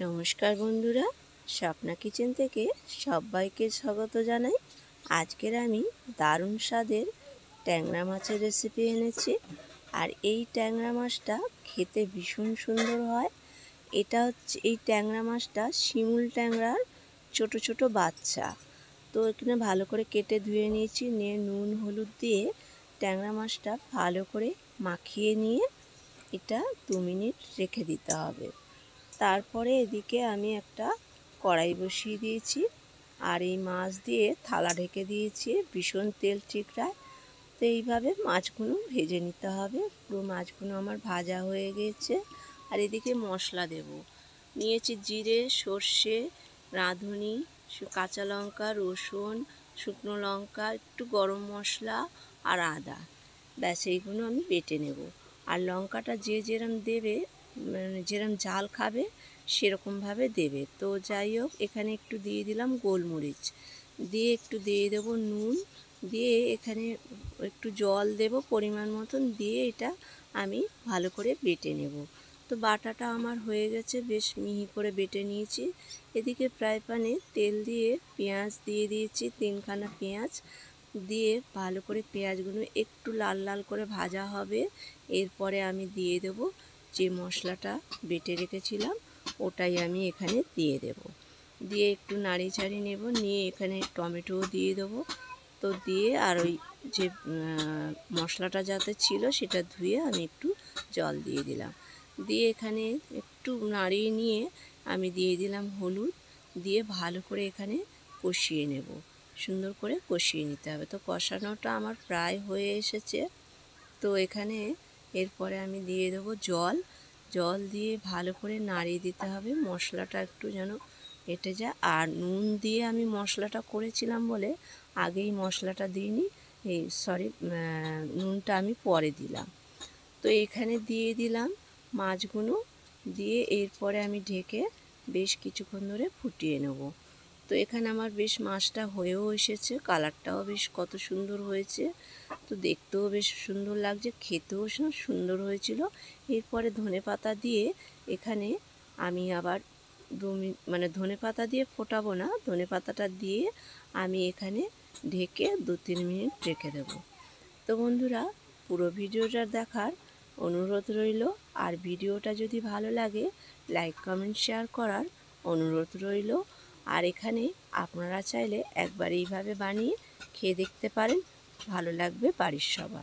নমস্কার বন্ধুরা, স্বপ্না কিচেন থেকে সবাইকে স্বাগত জানাই। আজকের আমি দারুণ স্বাদের ট্যাংরা মাছের রেসিপি এনেছি। আর এই ট্যাংরা মাছটা খেতে ভীষণ সুন্দর হয়। এটা হচ্ছে এই ট্যাংরা মাছটা শিমুল ট্যাংরার ছোট ছোট বাচ্চা। তো এখানে ভালো করে কেটে ধুয়ে নিয়েছি, নিয়ে নুন হলুদ দিয়ে ট্যাংরা মাছটা ভালো করে মাখিয়ে নিয়ে এটা 2 মিনিট রেখে দিতে হবে। তারপরে এদিকে আমি একটা কড়াই বসিয়ে দিয়েছি, আর এই মাছ দিয়ে থালা ঢেকে দিয়েছি ভীষণ তেল চিটড়ায়। তো এইভাবে মাছগুলো ভেজে নিতে হবে। পুরো মাছগুলো আমার ভাজা হয়ে গেছে। আর এদিকে মশলা দেব, নিয়েছি জিরে, সর্ষে, রাঁধুনি, কাঁচা লঙ্কা, রসুন, শুকনো লঙ্কা, একটু গরম মশলা আর আদা। ব্যাস এইগুলো আমি বেটে নেব। আর লঙ্কাটা যে যেরম দেবে, মানে যেরম ঝাল খাবে সেরকমভাবে দেবে। তো যাই হোক, এখানে একটু দিয়ে দিলাম গোলমরিচ, দিয়ে একটু দিয়ে দেবো নুন, দিয়ে এখানে একটু জল দেব পরিমাণ মতন, দিয়ে এটা আমি ভালো করে বেটে নেব। তো বাটাটা আমার হয়ে গেছে, বেশ মিহি করে বেটে নিয়েছি। এদিকে ফ্রাই প্যানে তেল দিয়ে পেঁয়াজ দিয়ে দিয়েছি, 3খানা পেঁয়াজ দিয়ে ভালো করে পেঁয়াজগুলো একটু লাল লাল করে ভাজা হবে। এরপরে আমি দিয়ে দেব যে মশলাটা বেটে রেখেছিলাম, ওটাই আমি এখানে দিয়ে দেব। দিয়ে একটু নাড়ি চাড়ি নেব, নিয়ে এখানে টমেটোও দিয়ে দেবো। তো দিয়ে আর ওই যে মশলাটা যাতে ছিল সেটা ধুয়ে আমি একটু জল দিয়ে দিলাম। দিয়ে এখানে একটু নাড়িয়ে নিয়ে আমি দিয়ে দিলাম হলুদ, দিয়ে ভালো করে এখানে কষিয়ে নেব। সুন্দর করে কষিয়ে নিতে হবে। তো কষানোটা আমার প্রায় হয়ে এসেছে। তো এখানে এরপরে আমি দিয়ে দেবো জল। জল দিয়ে ভালো করে নাড়িয়ে দিতে হবে, মশলাটা একটু যেন এঁটে যায়। আর নুন দিয়ে আমি মশলাটা করেছিলাম বলে আগেই মশলাটা দিইনি, এই সরি, নুনটা আমি পরে দিলাম। তো এখানে দিয়ে দিলাম মাছগুলো, দিয়ে এরপরে আমি ঢেকে বেশ কিছুক্ষণ ধরে ফুটিয়ে নেব। তো এখানে আমার বেশ মাছটা হয়েও এসেছে, কালারটাও বেশ কত সুন্দর হয়েছে। তো দেখতেও বেশ সুন্দর লাগছে, খেতেও সুন্দর হয়েছিল। এরপরে ধনেপাতা দিয়ে এখানে আমি আবার মানে ধনেপাতা দিয়ে ফোটাবো না, ধনেপাতাটা দিয়ে আমি এখানে ঢেকে 2-3 মিনিট রেখে দেব। তো বন্ধুরা, পুরো ভিডিওটা দেখার অনুরোধ রইল। আর ভিডিওটা যদি ভালো লাগে লাইক কমেন্ট শেয়ার করার অনুরোধ রইল। আর এখানে আপনারা চাইলে একবার এইভাবে বানিয়ে খেয়ে দেখতে পারেন, ভালো লাগবে বাড়ির সবার।